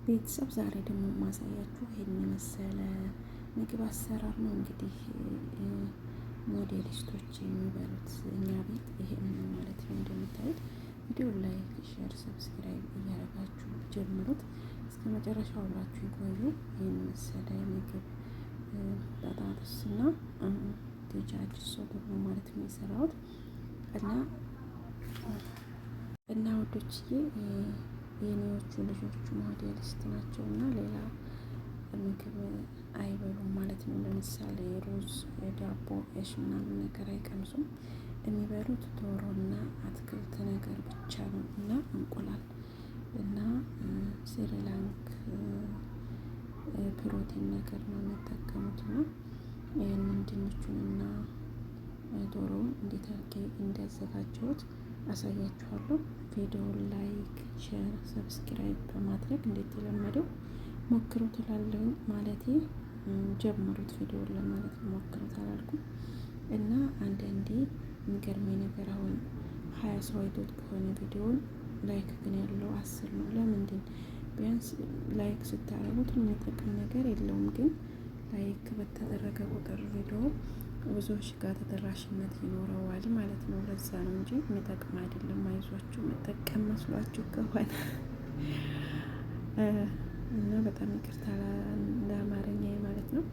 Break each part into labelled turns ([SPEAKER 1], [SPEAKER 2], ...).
[SPEAKER 1] ቤተሰብ ዛሬ ደግሞ ማሳያችሁ ይሄን የመሰለ ምግብ አሰራር ነው። እንግዲህ ሞዴሊስቶች የሚበሉት እኛ ቤት ይሄን ነው ማለት ነው። እንደምታዩት ቪዲዮ ላይክ፣ ሼር፣ ሰብስክራይብ እያደረጋችሁ ጀምሩት። እስከ መጨረሻው አብራችሁ ቆዩ። ይሄን መሰለ ምግብ በጣጥስና ደጃጅ ሶቶ ማለት ነው የሰራሁት እና ወዶችዬ የኔዎቹ ልጆቹ ሞዴሊስት ናቸው እና ሌላ ምግብ አይበሉም ማለት ነው። ለምሳሌ ሩዝ፣ ዳቦ፣ እሽ ምናምን ነገር አይቀምሱም። የሚበሉት ዶሮና አትክልት ነገር ብቻ ነው እና እንቁላል እና ስሪላንክ ፕሮቲን ነገር ነው የሚጠቀሙት እና ይህንን ድንቹንና ዶሮውን እንዴት አድርጌ እንዳዘጋጀሁት አሳያችኋለሁ። ቪዲዮውን ላይክ፣ ሼር፣ ሰብስክራይብ በማድረግ እንዴት የለመደው ሞክሩት እላለሁ። ማለቴ ጀምሩት ቪዲዮውን ለማለት ሞክሩት አላልኩም። እና አንዳንዴ የሚገርመኝ ነገር አሁን 20 ሰው አይቶት ከሆነ ቪዲዮውን ላይክ ግን ያለው 10 ነው። ለምንድን? ቢያንስ ላይክ ስታረጉት የሚጠቅም ነገር የለውም፣ ግን ላይክ በተደረገ ቁጥር ቪዲዮ ብዙዎች ጋር ተደራሽነት ይኖረዋል ማለት ነው። ለዛ ነው እንጂ የሚጠቅም አይደለም። አይዟችሁ መጠቀም መስሏችሁ ከሆነ እና በጣም ይቅርታ ለአማርኛ ማለት ነው።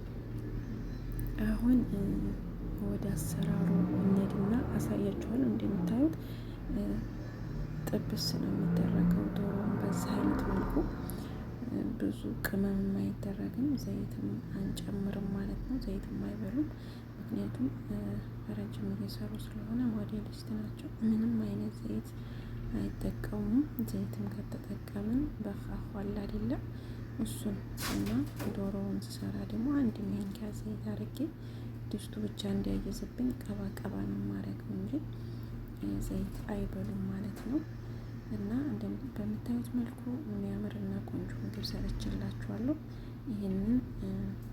[SPEAKER 1] አሁን ወደ አሰራሩ እንሄድና አሳያችኋለሁ። እንደምታዩት ጥብስ ነው የሚደረገው ዶሮውን በዚህ አይነት መልኩ ብዙ ቅመም አይደረግም፣ ዘይትም አንጨምርም ማለት ነው። ዘይትም አይበሉም፣ ምክንያቱም ረጅም እየሰሩ ስለሆነ ሞዴሊስት ናቸው። ምንም አይነት ዘይት አይጠቀሙም። ዘይትም ከተጠቀምን በካኋላ አይደለም እሱን እና ዶሮውን ስሰራ ደግሞ አንድ ማንኪያ ዘይት አድርጌ ድስቱ ብቻ እንዲያይዝብኝ ቀባ ቀባ ነው ማድረገው እንጂ ዘይት አይበሉም ማለት ነው። እና በምታዩት መልኩ የሚያምርና ቆንጆ ምግብ ሰርችላችኋለሁ። ይህንን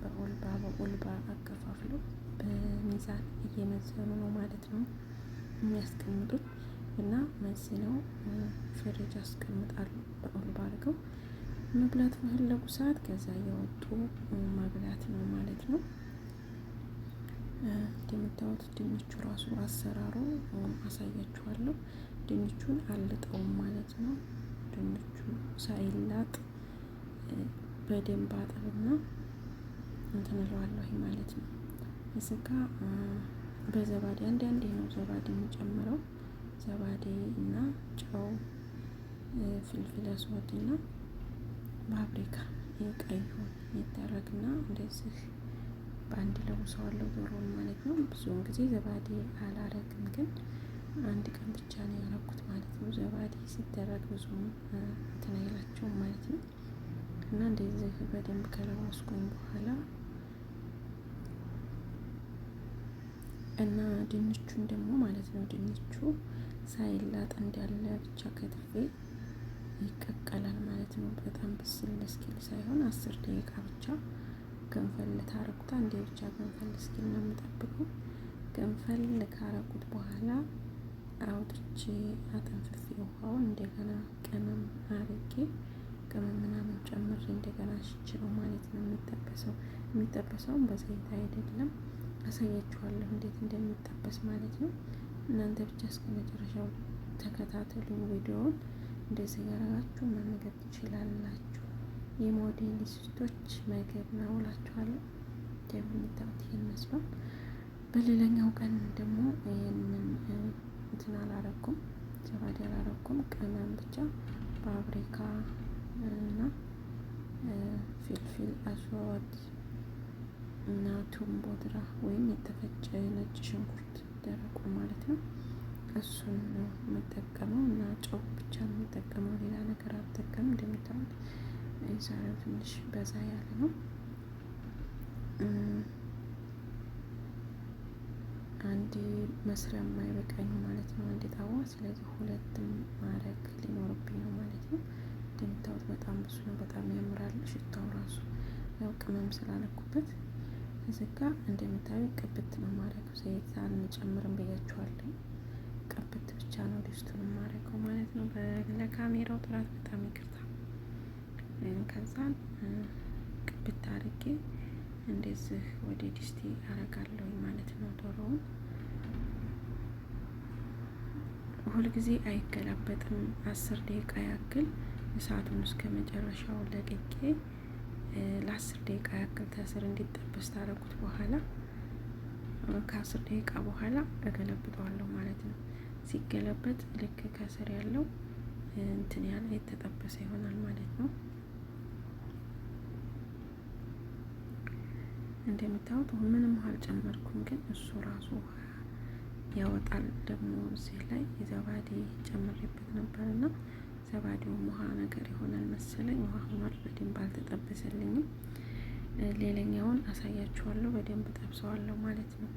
[SPEAKER 1] በኦልባ አከፋፍሎ በሚዛን እየመዘኑ ነው ማለት ነው የሚያስቀምጡት እና መዝነው ፍሪጅ አስቀምጣሉ። በኦልባ አድርገው መብላት በፈለጉ ሰዓት ከዛ እያወጡ መብላት ነው ማለት ነው። እንደምታዩት ድንቹ ራሱ አሰራሩ አሳያችኋለሁ። ድንቹን አልጠውም ማለት ነው። ድንቹ ሳይላጥ በደንብ አጥብና እንትን እለዋለሁ ማለት ነው። እዚጋ በዘባዴ አንዳንዴ ነው ዘባዴ የሚጨምረው። ዘባዴ እና ጨው፣ ፍልፍል አስወድ እና ፓፕሪካ የቀዩን ይደረግና እንደዚህ በአንድ ለውሰዋለሁ ዶሮውን ማለት ነው። ብዙውን ጊዜ ዘባዴ አላረግም፣ ግን አንድ ቀን ብቻ ነው ያረኩት ማለት ነው። ዘባዴ ሲደረግ ብዙም እንትን አይላቸውም ማለት ነው። እና እንደዚህ በደንብ ከለወስኩኝ በኋላ እና ድንቹን ደግሞ ማለት ነው ድንቹ ሳይላጥ እንዳለ ብቻ ከትፌ ይቀቀላል ማለት ነው። በጣም ብስል እስኪል ሳይሆን 10 ደቂቃ ብቻ ገንፈል ታረቁት። አንዴ ብቻ ገንፈል እስኪል ነው የምጠብቀው። ገንፈል ካረቁት በኋላ አውጥቼ አጠንፍፌ ውሃውን እንደገና ቅመም አርጌ ቅመም ምናምን ጨምሬ እንደገና ሽቼ ነው ማለት ነው የሚጠበሰው። የሚጠበሰውም በዘይት አይደለም፣ አሳያችኋለሁ እንዴት እንደሚጠበስ ማለት ነው። እናንተ ብቻ እስከ መጨረሻው ተከታተሉኝ ቪዲዮውን። እንደዚህ ያደረጋችሁ መመገብ ትችላላችሁ። የሞዴሊስቶች ምግብ ነው እላችኋለሁ። እንደምታዩት ይሄን መስሏል። በሌላኛው ቀን ደግሞ ይሄንን እንትን አላረኩም፣ ዘባዴ አላረኩም። ቅመም ብቻ ፓፕሪካ እና ፍልፍል አስዋድ እና ቱም ቦድራ ወይም የተፈጨ ነጭ ሽንኩርት ደረቁ ማለት ነው። እሱን ነው የምጠቀመው እና ጨው ብቻ ነው የምጠቀመው፣ ሌላ ነገር አልጠቀምም። እንደምታዩት የዛሬው ትንሽ በዛ ያለ ነው። አንድ መስሪያ የማይበቃኝ ማለት ነው፣ አንድ ጣዋ። ስለዚህ ሁለትም ማድረግ ሊኖርብኝ ነው ማለት ነው። እንደምታዩት በጣም ብዙ ነው፣ በጣም ያምራል ሽታው ራሱ። ያው ቅመም ስላለኩበት እዚጋ እንደምታዩት ቅብት ነው ማድረገው። ዘይት አንጨምርም ብያችኋለሁ። ቅብት ብቻ ነው ድስቱን ማድረገው ማለት ነው። ለካሜራው ጥራት በጣም ይቅርታ። ከዛን ቅብት አድርጌ እንደዚህ ወደ ድስቴ አረጋለሁ ማለት ነው። ዶሮውን ሁልጊዜ አይገላበጥም። 10 ደቂቃ ያክል እሳቱን እስከ መጨረሻው ለቅቄ ለ10 ደቂቃ ያክል ከስር እንዲጠበስ ታደረጉት በኋላ ከ10 ደቂቃ በኋላ እገለብጠዋለሁ ማለት ነው። ሲገለበጥ ልክ ከስር ያለው እንትን ያለ የተጠበሰ ይሆናል ማለት ነው። እንደምታዩት ምንም ውሃ አልጨመርኩም፣ ግን እሱ ራሱ ውሃ ያወጣል። ደግሞ እዚህ ላይ የዘባዴ ጨምሬበት ነበርና ዘባዴውም ውሃ ነገር ይሆናል መሰለኝ። ውሃ ሆኗል፣ በደንብ አልተጠበሰልኝም። ሌላኛውን አሳያችኋለሁ። በደንብ ጠብሰዋለሁ ማለት ነው።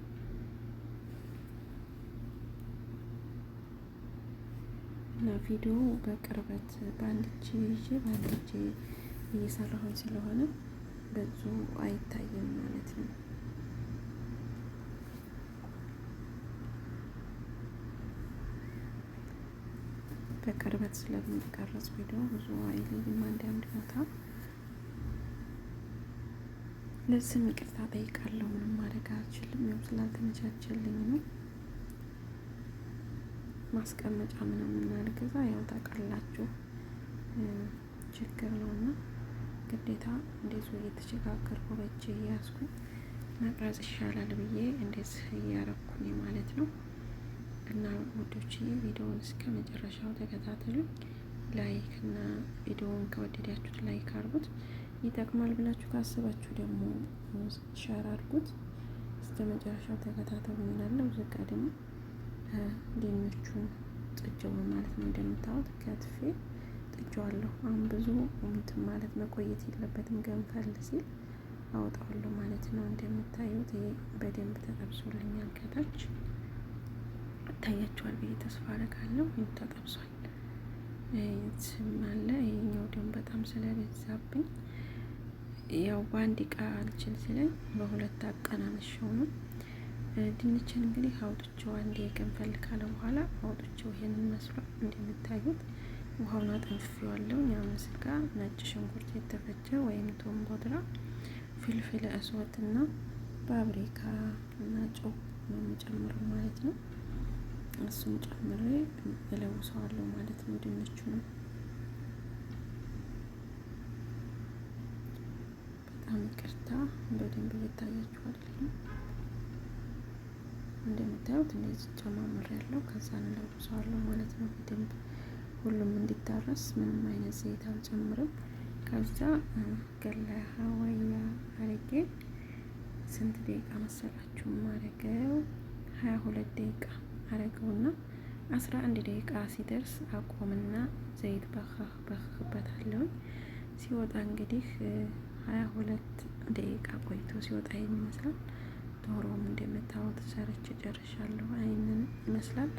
[SPEAKER 1] እና ቪዲዮ በቅርበት በአንድ እጅ ይዤ በአንድ እጅ እየሰራሁኝ ስለሆነ ብዙ አይታይም ማለት ነው። በቅርበት ስለሚቀረጽ ቪዲዮ ብዙ አይልም። አንድ ቦታ ለዚህም ይቅርታ ጠይቃለሁ። ምንም ማድረግ አልችልም። ያው ስላልተመቻቸልኝ ነው። ማስቀመጫ ምናምን አልገዛ፣ ያው ታውቃላችሁ ችግር ነውና ግዴታ እንደዚሁ እየተቸጋገርኩ በእጄ እያያዝኩኝ መቅረጽ ይሻላል ብዬ እንደዚህ እያረኩኝ ማለት ነው። እና ውዶችዬ ቪዲዮውን እስከ መጨረሻው ተከታተሉ። ላይክ እና ቪዲዮውን ከወደዳችሁት ላይክ አድርጉት። ይጠቅማል ብላችሁ ካስባችሁ ደግሞ ሸር አድርጉት። እስከ መጨረሻው ተከታተሉ እላለሁ። ዘጋ ደግሞ ድንቹን ጥጄው ማለት ነው። እንደምታዩት ከትፌ ጥጄዋለሁ። አሁን ብዙ እንትን ማለት መቆየት የለበትም። ገንፈል ሲል አወጣዋለሁ ማለት ነው። እንደምታዩት በደንብ ተጠብሶልኛል። ከታች ይታያችኋል ብዬ ተስፋ አደርጋለሁ። ተጠብሷል። ስም አለ። ይሄኛው ደግሞ በጣም ስለበዛብኝ ያው በአንድ እቃ አልችል ሲለኝ በሁለት አቀናንሸው ነው። ድንችን እንግዲህ አውጥቼው አንዴ ገንፈል ካለ በኋላ አውጥቼው ይሄንን መስሏል። እንደምታዩት ውሃውን አጠንፍፌዋለሁ። ያምን ስጋ፣ ነጭ ሽንኩርት የተፈጨ ወይም ቶም ቦድራ፣ ፍልፍል እስወት እና ፓፕሪካ እና ጨው ነው የምጨምረው ማለት ነው። እሱን ጨምሬ እለውሰዋለሁ ማለት ነው። ድንቹ ነው በጣም ይቅርታ፣ በደንብ እየታያችሁ አይደለም። እንደምታዩት እንደዚህ ጨማምር ያለው ከዛ እለውሰዋለሁ ማለት ነው። በደንብ ሁሉም እንዲታረስ ምንም አይነት ዘይት አልጨምርም። ከዛ ገላ ሀዋያ አረጌ ስንት ደቂቃ መሰላችሁ ማረገው? 22 ደቂቃ አረገውና 11 ደቂቃ ሲደርስ አቆምና ዘይት በክበታለሁ። ሲወጣ እንግዲህ 22 ደቂቃ ቆይቶ ሲወጣ የሚመስላል። ዶሮም እንደምታዩት ሰርቼ ጨርሻለሁ። አይንን ይመስላል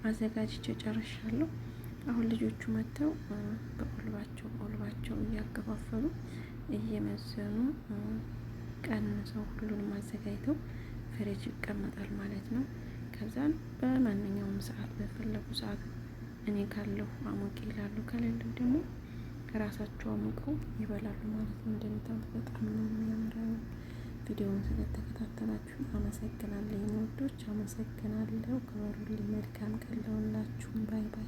[SPEAKER 1] አዘጋጅቼ ጨርሻለሁ። አሁን ልጆቹ መጥተው በኦልባቸው እያከፋፈሉ እየመዘኑ ቀንሰው ሁሉንም አዘጋጅተው ፍሪጅ ይቀመጣል ማለት ነው። ከዛን በማንኛውም ሰዓት በፈለጉ ሰዓት እኔ ካለሁ አሞቂ ይላሉ፣ ከሌለው ደግሞ ራሳቸው አሙቀው ይበላሉ ማለት ነው። እንደምታዩት በጣም ነው የሚያምረው። ቪዲዮውን ስለተከታተላችሁ አመሰግናለሁ። ወዶች አመሰግናለሁ። ክበሩልኝ። መልካም ቀን ለሁላችሁም። ባይ ባይ።